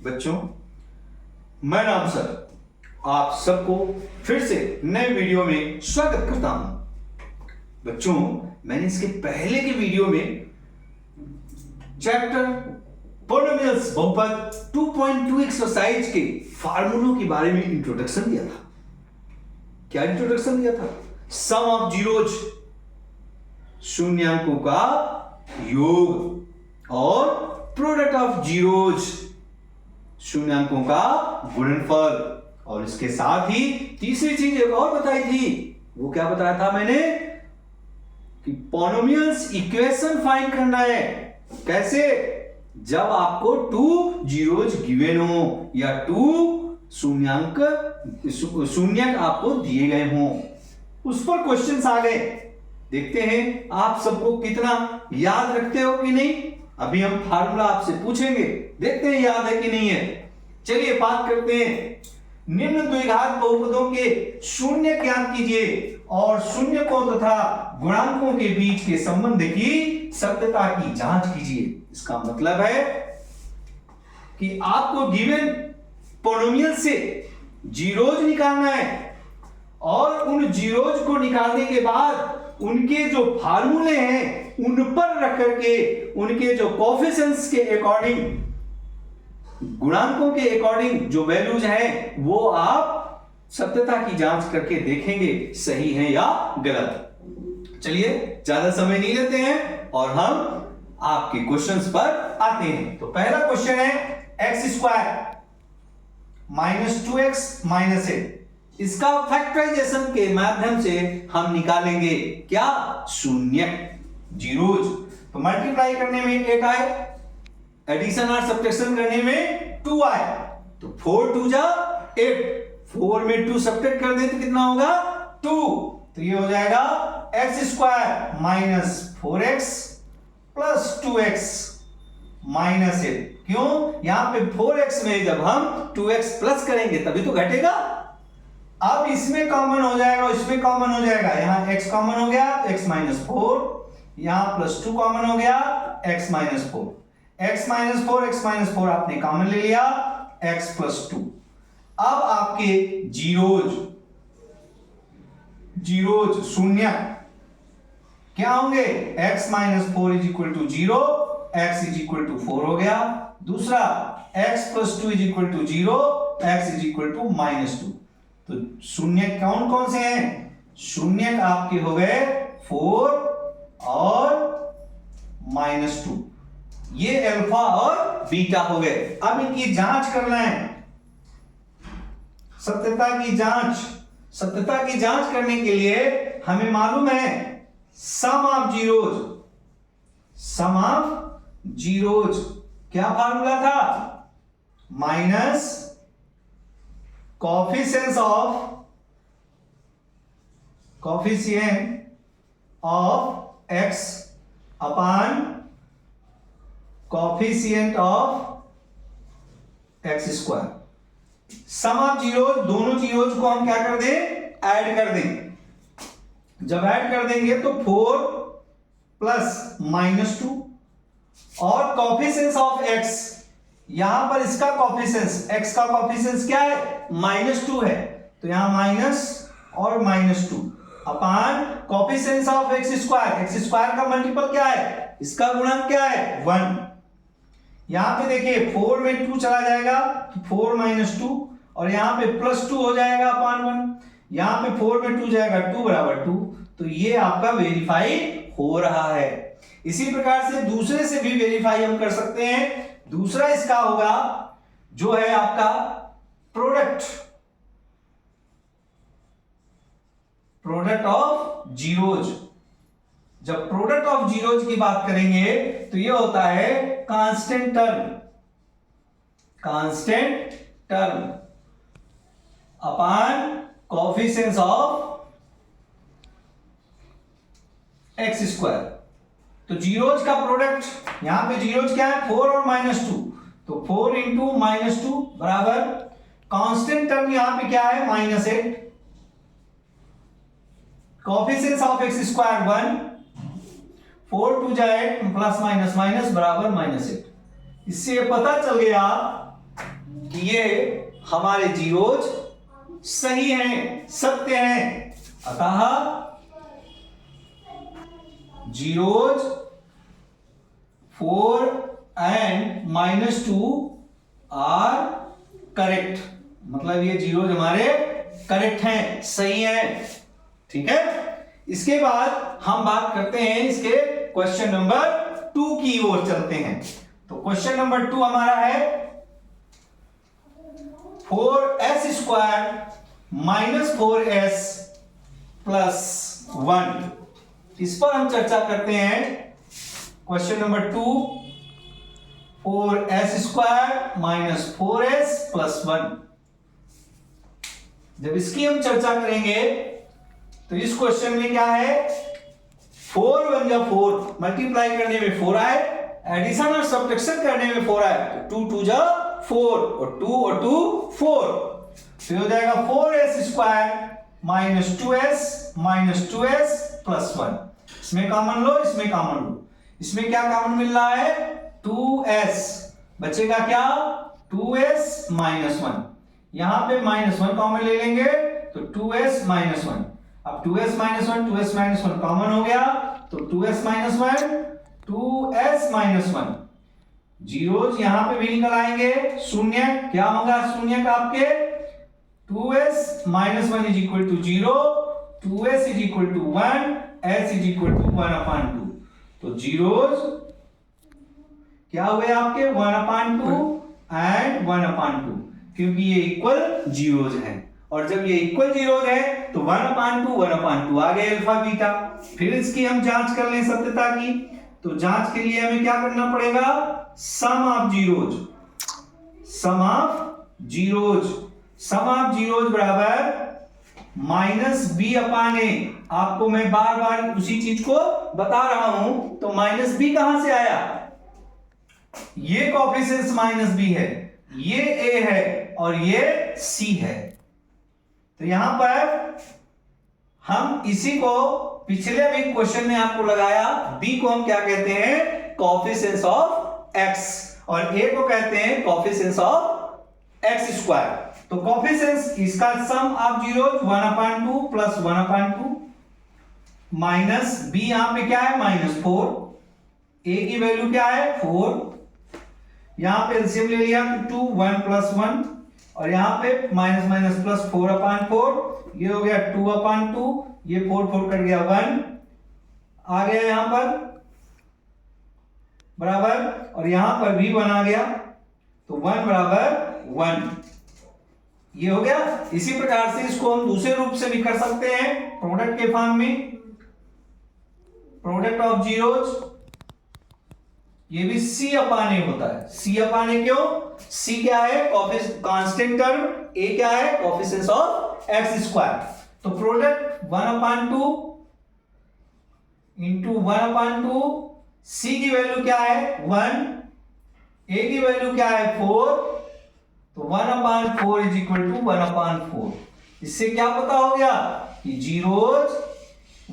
बच्चों, मैं राम सर आप सबको फिर से नए वीडियो में स्वागत करता हूं। बच्चों, मैंने इसके पहले के वीडियो में चैप्टर पॉलिनोमियल्स बहुपद 2.2 एक्सरसाइज के फार्मूलों के बारे में इंट्रोडक्शन दिया था। क्या इंट्रोडक्शन दिया था? सम ऑफ जीरोज, शून्यांकों का योग, और प्रोडक्ट ऑफ जीरोज, शून्यांकों का गुणनफल, और इसके साथ ही तीसरी चीज एक और बताई थी। वो क्या बताया था मैंने? कि पॉलिनोमियल्स इक्वेशन फाइंड करना है। कैसे? जब आपको टू जीरोज गिवन हो या टू शून्यक आपको दिए गए हों, उस पर क्वेश्चंस आ गए। देखते हैं आप सबको कितना याद रखते हो कि नहीं। अभी हम फार्मूला आपसे पूछेंगे, देखते हैं याद है कि नहीं है। चलिए बात करते हैं। निम्न द्विघात बहुपदों के शून्य ज्ञात कीजिए और शून्यकों तथा गुणांकों के बीच के संबंध की सत्यता की जांच कीजिए। इसका मतलब है कि आपको गिवन पॉलिनोमियल से जीरोज निकालना है, और उन जीरोज को निकालने के बाद उनके जो फार्मूले हैं उन पर रख करके उनके जो कोएफिशिएंट्स के अकॉर्डिंग, गुणांकों के अकॉर्डिंग जो वैल्यूज हैं वो आप सत्यता की जांच करके देखेंगे सही है या गलत। चलिए ज्यादा समय नहीं लेते हैं और हम आपके क्वेश्चंस पर आते हैं। तो पहला क्वेश्चन है x square minus 2x minus 8। इसका फैक्टराइजेशन के माध्यम से हम निकालेंगे क्या? शून्य, जीरोज। तो मल्टीप्लाई करने में 8 आए, एडिशन और सब्ट्रैक्शन करने में 2 आए, तो 4 2 जा 8, 4 में 2 सब्ट्रैक्ट कर दे तो कितना होगा? 2। तो ये हो जाएगा x square minus 4x plus 2x minus 8। क्यों? यहां पे 4x में जब हम 2x प्लस करेंगे तभी तो घटेगा। अब इसमें कॉमन हो जाएगा, इसमें कॉमन हो जाएगा। यहां x कॉमन हो गया तो x माइनस 4, यहां प्लस 2 कॉमन हो गया x माइनस 4, x माइनस 4 आपने कॉमन ले लिया, x प्लस 2। अब आपके जीरोज शून्य क्या होंगे? x minus 4 is equal to 0, x is equal to 4 हो गया। दूसरा x plus 2 is equal to 0, x is equal to minus 2। तो शून्य कौन कौन से हैं? शून्य आपके हो गए 4 और माइनस 2, ये अल्फा और बीटा हो गए। अब इनकी जांच करना है, सत्यता की जांच करने के लिए हमें मालूम है सम ऑफ जीरोज क्या फार्मूला था? Minus coefficient of x upon coefficient of x square. Sum of zeros, दोनों जीरोज को हम क्या कर दें? ऐड कर दें। जब ऐड कर देंगे तो 4 प्लस माइनस 2 और कोएफिशिएंट ऑफ x, यहां पर इसका कोएफिशिएंट x का कोएफिशिएंट क्या है? माइनस 2 है, तो यहां माइनस और minus 2 upon coefficient of x square का मल्टीपल क्या है? इसका गुणक क्या है? 1। यहां पे देखिए 4 में 2 चला जाएगा तो 4 माइनस 2, और यहां पे प्लस 2 हो जाएगा अपॉन 1। यहां पे 4 में 2 जाएगा, 2 बराबर 2। तो ये आपका वेरीफाई हो रहा है। इसी प्रकार से दूसरे से भी वेरीफाई हम कर सकते हैं। दूसरा इसका होगा जो है आपका प्रोडक्ट ऑफ जीरोज। जब प्रोडक्ट ऑफ जीरोज की बात करेंगे तो ये होता है constant term upon coefficients of x square. तो जीरोज का प्रोडक्ट, यहां पे जीरोज क्या है? 4 और माइनस 2, तो 4 इंटू माइनस 2 बराबर कांस्टेंट टर्म यहां पे क्या है? Minus 8, coefficients of x square 1, 4 2 जा 8 प्लस माइनस माइनस बराबर -8। इससे पता चल गया कि ये हमारे जीरोज सही हैं, सत्य हैं। अतः जीरोज 4 and -2 आर करेक्ट, मतलब ये जीरोज हमारे करेक्ट हैं, सही हैं। ठीक है, इसके बाद हम बात करते हैं इसके क्वेश्चन नंबर 2 की ओर चलते हैं। तो क्वेश्चन नंबर 2 हमारा है 4s² - 4s + 1। इस पर हम चर्चा करते हैं। Question number 2 4s² - 4s + 1। जब इसकी हम चर्चा करेंगे तो इस क्वेश्चन में क्या है, 4 1 जा 4, मल्टीप्लाई करने में 4 आए, एडिशन और सब्ट्रैक्शन करने में 4 आए, तो 2 2 जा 4 और 2 4, तो हो जाएगा 4s² - 2s - 2s + 1। इसमें कॉमन लो, इसमें कॉमन लो। इसमें क्या कॉमन मिल रहा है, 2s, बचेगा क्या, 2s - 1। यहां पे -1 कॉमन ले लेंगे तो 2s - 1। अब 2s - 1 2s - 1 कॉमन हो गया, तो 2s - 1 2s - 1। जीरोज यहां पे भी निकल आएंगे, शून्य क्या होगा, शून्य का आपके 2s - 1 = 0, 2s = 1, s = 1/2। तो जीरोज क्या हुए आपके 1/2 एंड 1/2, क्योंकि ये इक्वल जीरोज हैं। और जब ये इक्वल जीरोज है तो 1/2 आ गए अल्फा बीटा। फिर इसकी हम जांच कर लें सत्यता की, तो जांच के लिए हमें क्या करना पड़ेगा, sum of zeros, sum of zeros, sum of zeros बराबर -b/a। आपको मैं बार बार उसी चीज को बता रहा हूं, तो -b कहां से आया, ये कोएफिशिएंट -b है, ये a है और ये c है। तो यहां पर हम इसी को पिछले भी क्वेश्चन में आपको लगाया, b को हम क्या कहते हैं, कोएफिशिएंट ऑफ x, और a को कहते हैं कोएफिशिएंट ऑफ x²। तो कोएफिशिएंट इसका सम ऑफ जीरोज 1/2 + 1/2 माइनस b, यहां पे क्या है -4, a की वैल्यू क्या है 4, यहां पे एलसीएम ले लिया तो 2 1 + 1, और यहां पे -4/4, ये हो गया 2/2, ये 4 4 कट गया 1 आ गया यहां पर बराबर, और यहां पर भी 1 आ गया, तो 1 = 1 ये हो गया। इसी प्रकार से इसको हम दूसरे रूप से भी कर सकते हैं, प्रोडक्ट के फॉर्म में, प्रोडक्ट ऑफ जीरोज, ये भी c/a होता है। c/a क्यों, c क्या है, कांस्टेंट टर्म, a क्या है, कोएफिशिएंट ऑफ x²। तो प्रोडक्ट 1/2 इंटू 1/2, c की वैल्यू क्या है 1, a की वैल्यू क्या है 4, तो 1/4 = 1/4। इससे क्या पता हो गया कि जीरोज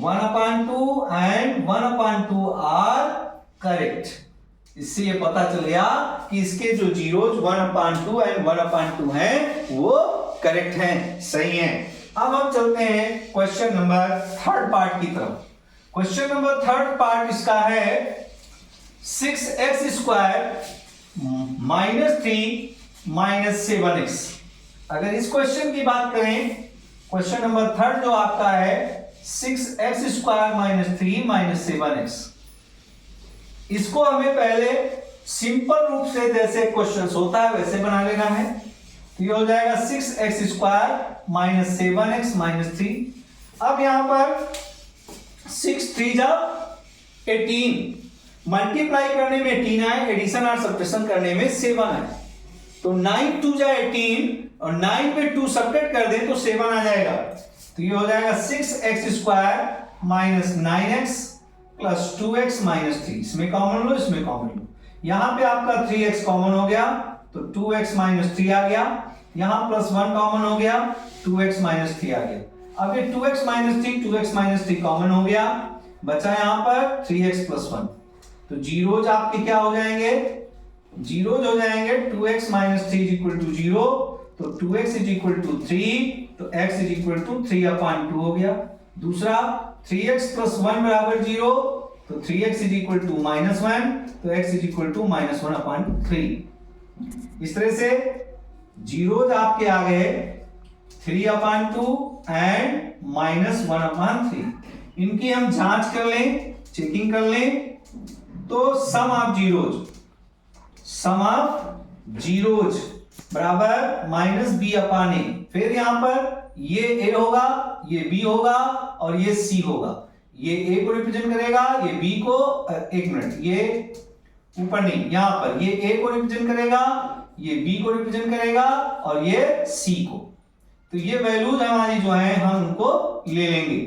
1/2 एंड 1/2 आर करेक्ट। इससे ये पता चल गया कि इसके जो जीरोज 1/2 एंड 1/2 हैं वो करेक्ट हैं, सही हैं। अब हम चलते हैं क्वेश्चन नंबर 3 पार्ट की तरफ। क्वेश्चन नंबर 3 पार्ट इसका है 6x² -3 - 7x। अगर इस क्वेश्चन की बात करें, क्वेश्चन नंबर 3 जो आपका है 6x² -3 - 7x, इसको हमें पहले सिंपल रूप से जैसे क्वेश्चन होता है वैसे बना लेना है। तो ये हो जाएगा 6x² - 7x - 3। अब यहां पर 6 3 जा 18, मल्टीप्लाई करने में 18 आए, एडिशन और सब्ट्रैक्शन करने में 7 आए, तो 9 2 जा 18 और 9 पे 2 सब्ट्रैक्ट कर दें तो 7 आ जाएगा। तो ये हो जाएगा 6x² - 9x + 2x - 3। इसमें कॉमन लो, इसमें कॉमन लो, यहां पे आपका 3x कॉमन हो गया तो 2x - 3 आ गया, यहां +1 कॉमन हो गया 2x - 3 आ गया। अब ये 2x - 3 2x - 3 कॉमन हो गया, बचा यहां पर 3x + 1। तो जीरोज आपके क्या हो जाएंगे जीरोज हो जाएंगे 2x minus 3 is equal to 0, तो 2x इज इक्वल टू 3, तो x इज इक्वल टू 3/2 हो गया। दूसरा 3x प्लस 1 बराबर 0, तो 3x इज इक्वल टू -1, तो x इज इक्वल टू -1/3। इस तरह से जीरोज आपके आ गए 3/2 एंड -1/3। इनकी हम जांच कर लें, चेकिंग कर लें, तो सम ऑफ जीरोज बराबर -b/a। फिर यहां पर ये a होगा, ये b होगा और ये c होगा। ये a को रिप्रेजेंट करेगा, ये b को, एक मिनट, ये ऊपर नहीं, यहां पर ये a को रिप्रेजेंट करेगा, ये b को रिप्रेजेंट करेगा और ये c को। तो ये वैल्यूज हमारी जो है हम उनको ले लेंगे।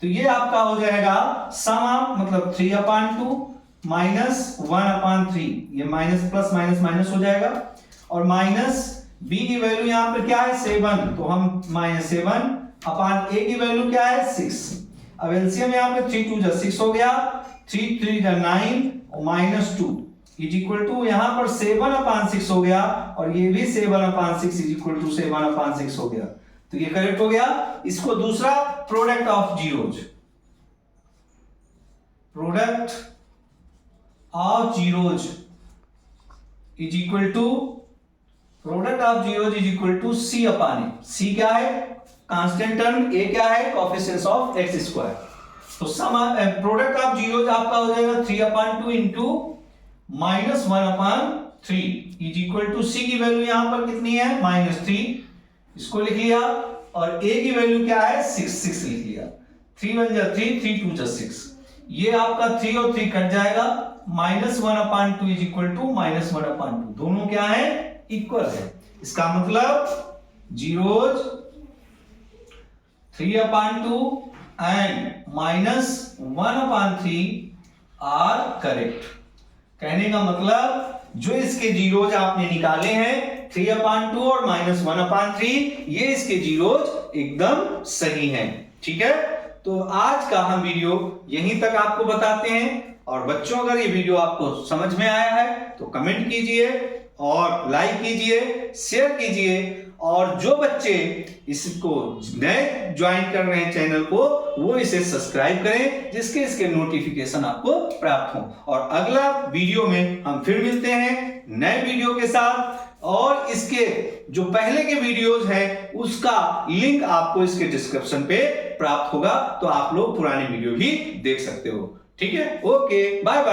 तो ये आपका हो जाएगा सम ऑफ, मतलब 3/2 -1/3, ये माइनस प्लस माइनस माइनस हो जाएगा, और माइनस b की वैल्यू यहां पर क्या है 7, तो हम -7/a की वैल्यू क्या है 6। अब एलसीएम यहां पे 3 2 जा 6 हो गया, 3 3 जा 9 और -2 इज इक्वल टू यहां पर 7/6 हो गया, और ये भी 7/6 इज इक्वल टू 7/6 हो गया। तो ये करेक्ट हो गया। इसको दूसरा product of zeros, product of zeros is equal to, product of zeros is equal to c/a। c क्या है कांस्टेंट टर्म, a क्या है कोएफिशिएंट्स ऑफ x²। तो सम प्रोडक्ट ऑफ जीरोज आपका हो जाएगा 3/2 into -1/3 is equal to c की value यहां पर कितनी है -3, इसको लिख लिया, और a की वैल्यू क्या है 6 लिख लिया। 3 1 जा 3, 3 2 जा 6, ये आपका 3 और 3 कट जाएगा, -1/2 इज इक्वल टू -1/2, दोनों क्या है इक्वल है। इसका मतलब जीरोज 3/2 एंड -1/3 आर करेक्ट। कहने का मतलब जो इसके जीरोज आपने निकाले हैं 3/2 और -1/3, ये इसके जीरोज एकदम सही हैं। ठीक है, तो आज का हम वीडियो यहीं तक आपको बताते हैं। और बच्चों, अगर ये वीडियो आपको समझ में आया है तो कमेंट कीजिए और लाइक कीजिए, शेयर कीजिए, और जो बच्चे इसको नए ज्वाइन कर रहे हैं चैनल को, वो इसे सब्सक्राइब करें, जिसके इसके नोटिफिकेशन आपको प्राप्त हो। और अगला वीडियो में हम फिर मिलते हैं नए वीडियो के साथ, और इसके जो पहले के वीडियोस हैं उसका लिंक आपको इसके डिस्क्रिप्शन पे प्राप्त होगा, तो आप लोग पुराने वीडियो भी देख सकते हो। ठीक है, ओके, बाय बाय।